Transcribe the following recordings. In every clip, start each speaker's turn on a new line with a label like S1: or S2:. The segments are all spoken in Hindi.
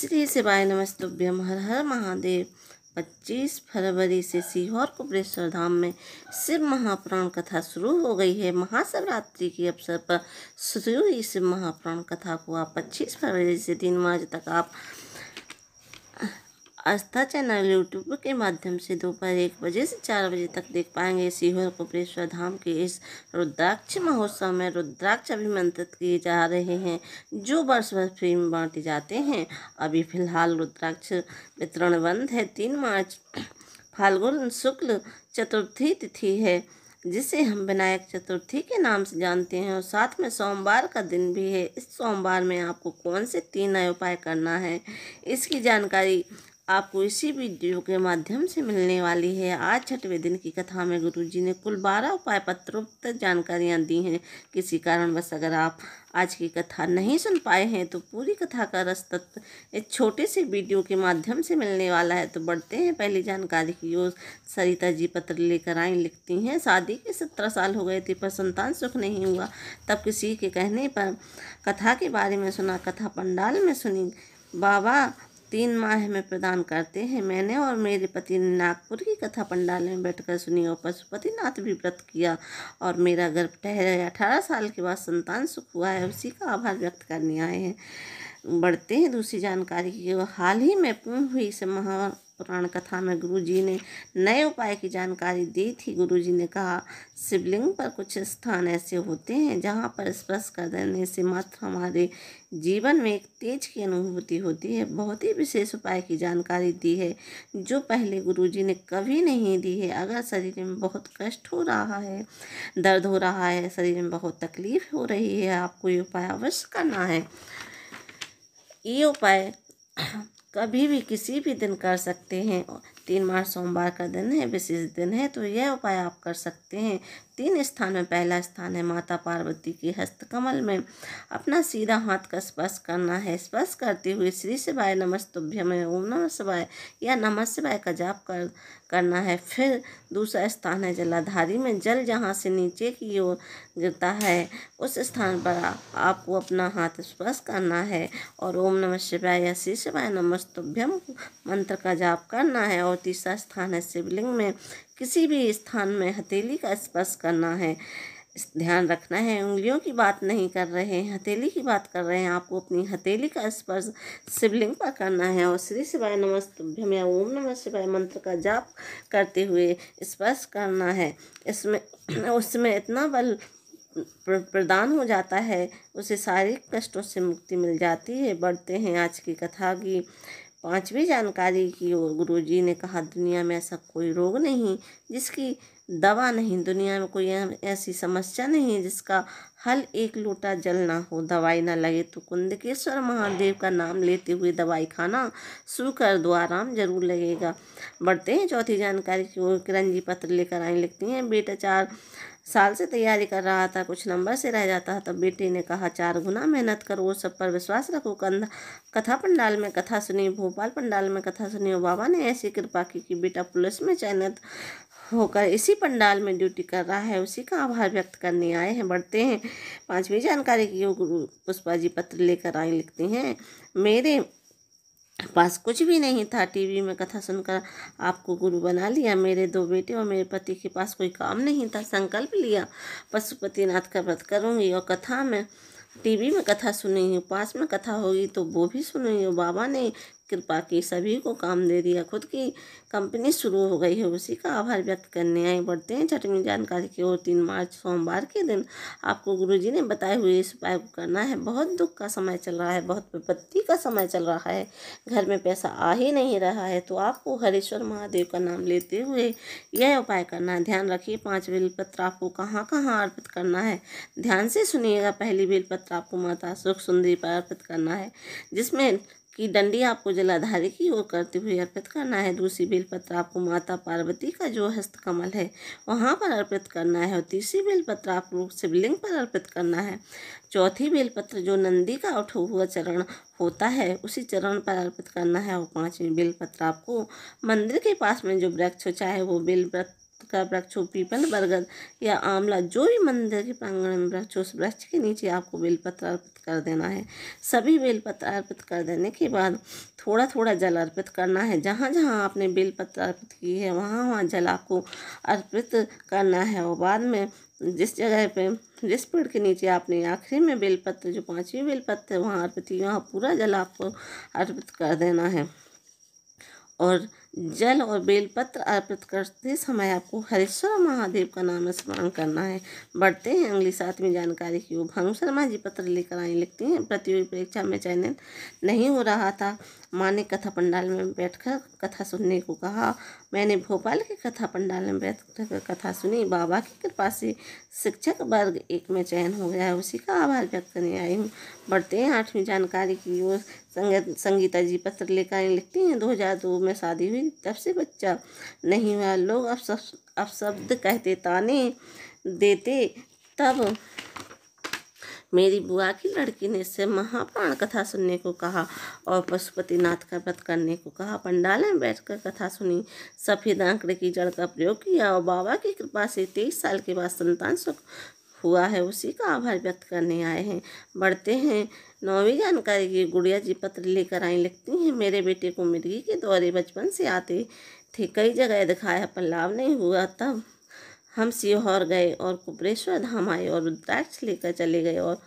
S1: श्री शिवाय नमस्तुभ्यम। हर हर महादेव। 25 फरवरी से सीहोर कुबरेश्वर धाम में शिव महापुराण कथा शुरू हो गई है। महाशिवरात्रि के अवसर पर शुरू हुई शिव महापुराण कथा को आप 25 फरवरी से 3 मार्च तक आप आस्था चैनल यूट्यूब के माध्यम से दोपहर 1 बजे से 4 बजे तक देख पाएंगे। सीहोर कुबरेश्वर धाम के इस रुद्राक्ष महोत्सव में रुद्राक्ष अभिमंत्रित किए जा रहे हैं, जो वर्ष भर फ्री में बांटे जाते हैं। अभी फिलहाल रुद्राक्ष वितरण बंद है। 3 मार्च फाल्गुन शुक्ल चतुर्थी तिथि है, जिसे हम विनायक चतुर्थी के नाम से जानते हैं, और साथ में सोमवार का दिन भी है। इस सोमवार में आपको कौन से 3 नए उपाय करना है, इसकी जानकारी आपको इसी वीडियो के माध्यम से मिलने वाली है। आज 6वें दिन की कथा में गुरुजी ने कुल 12 उपाय पत्रोक्त जानकारियाँ दी हैं। किसी कारणवश अगर आप आज की कथा नहीं सुन पाए हैं तो पूरी कथा का रस तत्व एक छोटे से वीडियो के माध्यम से मिलने वाला है। तो बढ़ते हैं पहली जानकारी की ओर। सरिता जी पत्र लेकर आई, लिखती हैं, शादी के 17 साल हो गए थे पर संतान सुख नहीं हुआ। तब किसी के कहने पर कथा के बारे में सुना। कथा पंडाल में सुनी। बाबा 3 माह में प्रदान करते हैं। मैंने और मेरे पति ने नागपुर की कथा पंडाल में बैठकर सुनी और पशुपतिनाथ भी व्रत किया और मेरा गर्भ ठहर गया। 18 साल के बाद संतान सुख हुआ है, उसी का आभार व्यक्त करने आए हैं। बढ़ते हैं दूसरी जानकारी की। हाल ही में पूर्ण हुई से महापुराण कथा में गुरुजी ने नए उपाय की जानकारी दी थी। गुरुजी ने कहा, शिवलिंग पर कुछ स्थान ऐसे होते हैं जहां पर स्पर्श कर देने से मात्र हमारे जीवन में एक तेज की अनुभूति होती है। बहुत ही विशेष उपाय की जानकारी दी है जो पहले गुरुजी ने कभी नहीं दी है। अगर शरीर में बहुत कष्ट हो रहा है, दर्द हो रहा है, शरीर में बहुत तकलीफ हो रही है, आपको ये उपाय अवश्य करना है। ये उपाय कभी भी किसी भी दिन कर सकते हैं। 3 मार्च सोमवार का दिन है, विशेष दिन है, तो यह उपाय आप कर सकते हैं। 3 स्थान में पहला स्थान है माता पार्वती के हस्तकमल में अपना सीधा हाथ का स्पर्श करना है। स्पर्श करते हुए श्री शिवाय नमस्तुभ्यम में ओम नमः शिवाय या नमः शिवाय का जाप करना है। फिर दूसरा स्थान है जलाधारी में। जल जहाँ से नीचे की ओर गिरता है उस स्थान पर आपको अपना हाथ स्पर्श करना है और ओम नमः शिवाय या श्री शिवाय नमस्तुभ्यम मंत्र का जाप करना है। और तीसरा स्थान है शिवलिंग में। किसी भी स्थान में हथेली का स्पर्श करना है। ध्यान रखना है, उंगलियों की बात नहीं कर रहे हैं, हथेली की बात कर रहे हैं। आपको अपनी हथेली का स्पर्श शिवलिंग पर करना है और श्री शिवाय नमस्तुभ्यम या ओम नमः शिवाय मंत्र का जाप करते हुए स्पर्श करना है। उसमें इतना बल प्रदान हो जाता है, उसे शारीरिक कष्टों से मुक्ति मिल जाती है। बढ़ते हैं आज की कथा की 5वीं जानकारी की ओर। गुरुजी ने कहा, दुनिया में ऐसा कोई रोग नहीं जिसकी दवा नहीं, दुनिया में कोई ऐसी समस्या नहीं जिसका हल एक लोटा जल ना हो, दवाई ना लगे तो कुंदकेश्वर महादेव का नाम लेते हुए दवाई खाना शुरू कर दो, आराम जरूर लगेगा। बढ़ते हैं चौथी जानकारी की ओर। किरण जी पत्र लेकर आई, लिखती हैं, बेटा 4 साल से तैयारी कर रहा था, कुछ नंबर से रह जाता था। तब बेटे ने कहा, 4 गुना मेहनत करो, सब पर विश्वास रखो। कथा पंडाल में कथा सुनी, भोपाल पंडाल में कथा सुनी और बाबा ने ऐसी कृपा की कि बेटा पुलिस में चयनित होकर इसी पंडाल में ड्यूटी कर रहा है, उसी का आभार व्यक्त करने आए हैं। बढ़ते हैं 5वीं जानकारी की ओर। गुरु पुष्पा जी पत्र लेकर आई, लिखती हैं, मेरे पास कुछ भी नहीं था, टीवी में कथा सुनकर आपको गुरु बना लिया। मेरे 2 बेटे और मेरे पति के पास कोई काम नहीं था, संकल्प लिया पशुपतिनाथ का व्रत करूंगी और कथा में टीवी में कथा सुनेंगी, पास में कथा होगी तो वो भी सुनेंगी। बाबा ने कृपा की, सभी को काम दे दिया, खुद की कंपनी शुरू हो गई है, उसी का आभार व्यक्त करने आए। बढ़ते हैं 6वीं जानकारी की ओर। 3 मार्च सोमवार के दिन आपको गुरुजी ने बताए हुए इस उपाय को करना है। बहुत दुख का समय चल रहा है, बहुत विपत्ति का समय चल रहा है, घर में पैसा आ ही नहीं रहा है, तो आपको हरेश्वर महादेव का नाम लेते हुए यह उपाय करना है। ध्यान रखिए, 5 बेलपत्र आपको कहाँ कहाँ अर्पित करना है, ध्यान से सुनिएगा। पहली बेलपत्र आपको माता सुख सुंदरी पर अर्पित करना है, जिसमें की डंडी आपको जलाधारी की ओर करते हुए अर्पित करना है। दूसरी बेलपत्र आपको माता पार्वती का जो हस्तकमल है वहाँ पर अर्पित करना है और तीसरी बेलपत्र आपको शिवलिंग पर अर्पित करना है। चौथी बेलपत्र जो नंदी का उठा हुआ चरण होता है उसी चरण पर अर्पित करना है और 5वीं बेलपत्र आपको मंदिर के पास में जो वृक्ष हो, चाहे वो बेल वृक्ष का वृक्ष हो, पीपल, बरगद या आंवला, जो भी मंदिर के प्रांगण में वृक्ष हो, उस वृक्ष के नीचे आपको बेलपत्र अर्पित कर देना है। सभी बेलपत्र अर्पित कर देने के बाद थोड़ा थोड़ा जल अर्पित करना है। जहाँ जहाँ आपने बेलपत्र अर्पित की है वहाँ वहाँ जल आपको अर्पित करना है। और बाद में जिस जगह पे, जिस पेड़ के नीचे आपने आखिरी में बेलपत्र, जो 5वीं बेलपत्र वहाँ अर्पित की, वहाँ पूरा जल आपको अर्पित कर देना है। और जल और बेलपत्र अर्पित करते समय आपको हरीश्वर महादेव का नाम स्मरण करना है। बढ़ते हैं अगली 7वीं जानकारी की ओर। भानु शर्मा जी पत्र लेकर आई, लिखती हैं, प्रतियोगी परीक्षा में चयनित नहीं हो रहा था। माँ ने कथा पंडाल में बैठकर कथा सुनने को कहा। मैंने भोपाल के कथा पंडाल में बैठकर कथा सुनी। बाबा की कृपा से शिक्षक वर्ग 1 में चयन हो गया है, उसी का आभार व्यक्त करने आई हूँ। बढ़ते हैं 8वीं जानकारी की ओर। संगीता जी पत्र लेकर आई, लिखती हैं, 2002 में शादी हुई, तब से बच्चा नहीं हुआ। लोग अपशब्द कहते, ताने देते। तब मेरी बुआ की लड़की ने इससे महाप्राण कथा सुनने को कहा और पशुपतिनाथ का व्रत करने को कहा। पंडाल में बैठकर कथा सुनी, सफ़ेद आंकड़े की जड़ का प्रयोग किया और बाबा की कृपा से 23 साल के बाद संतान सुख हुआ है, उसी का आभार व्यक्त करने आए हैं। बढ़ते हैं 9वीं जानकारी की। गुड़िया जी पत्र लेकर आई, लिखती हैं, मेरे बेटे को मिर्गी के दौरे बचपन से आते थे, कई जगह दिखाया पर लाभ नहीं हुआ। तब हम सीहोर गए और कुबरेश्वर धाम आए और रुद्राक्ष लेकर चले गए और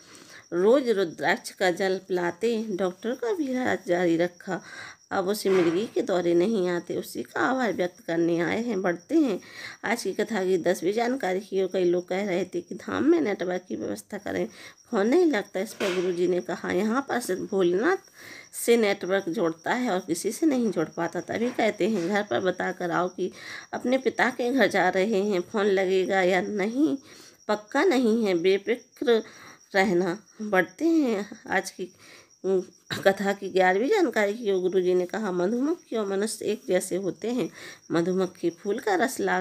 S1: रोज रुद्राक्ष का जल पिलाते। डॉक्टर का भी इलाज जारी रखा, अब उसे मिर्गी के दौरे नहीं आते, उसी का आभार व्यक्त करने आए हैं। बढ़ते हैं आज की कथा की 10वीं जानकारी की ओर। कई लोग कह रहे थे कि धाम में नेटवर्क की व्यवस्था करें, फोन नहीं लगता। इस पर गुरुजी ने कहा, यहाँ पर सिर्फ भोलेनाथ से नेटवर्क जोड़ता है और किसी से नहीं जोड़ पाता। तभी कहते हैं घर पर बता कर आओ कि अपने पिता के घर जा रहे हैं, फ़ोन लगेगा या नहीं पक्का नहीं है, बेफिक्र रहना। बढ़ते हैं आज की कथा की 11वीं जानकारी की ओर। गुरुजी ने कहा, मधुमक्खी और मनुष्य एक जैसे होते हैं। मधुमक्खी फूल का रस ला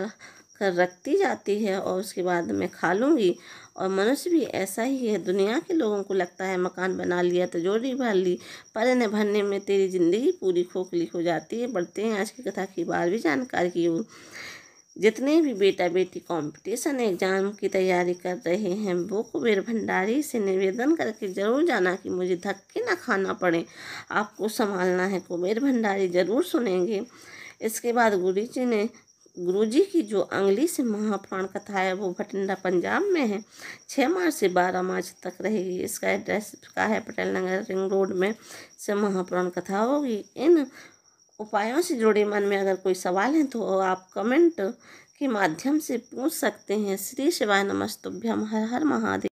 S1: कर रखती जाती है और उसके बाद मैं खा लूँगी, और मनुष्य भी ऐसा ही है। दुनिया के लोगों को लगता है मकान बना लिया, तिजोरी भर ली, पर इन्हें भरने में तेरी जिंदगी पूरी खोखली हो जाती है। बढ़ते हैं आज की कथा की 12वीं जानकारी की ओर। जितने भी बेटा बेटी कंपटीशन एग्जाम की तैयारी कर रहे हैं, वो कुबेर भंडारी से निवेदन करके ज़रूर जाना कि मुझे धक्के ना खाना पड़े, आपको संभालना है। कुबेर भंडारी ज़रूर सुनेंगे। इसके बाद गुरुजी की जो अंगली से महाप्राण कथा है वो भटिंडा पंजाब में है, 6 मार्च से 12 मार्च तक रहेगी। इसका एड्रेस का है पटेल नगर रिंग रोड में से महाप्राण कथा होगी। इन उपायों से जुड़े मन में अगर कोई सवाल है तो आप कमेंट के माध्यम से पूछ सकते हैं। श्री शिवाय नमस्तुभ्यम। हर हर महादेव।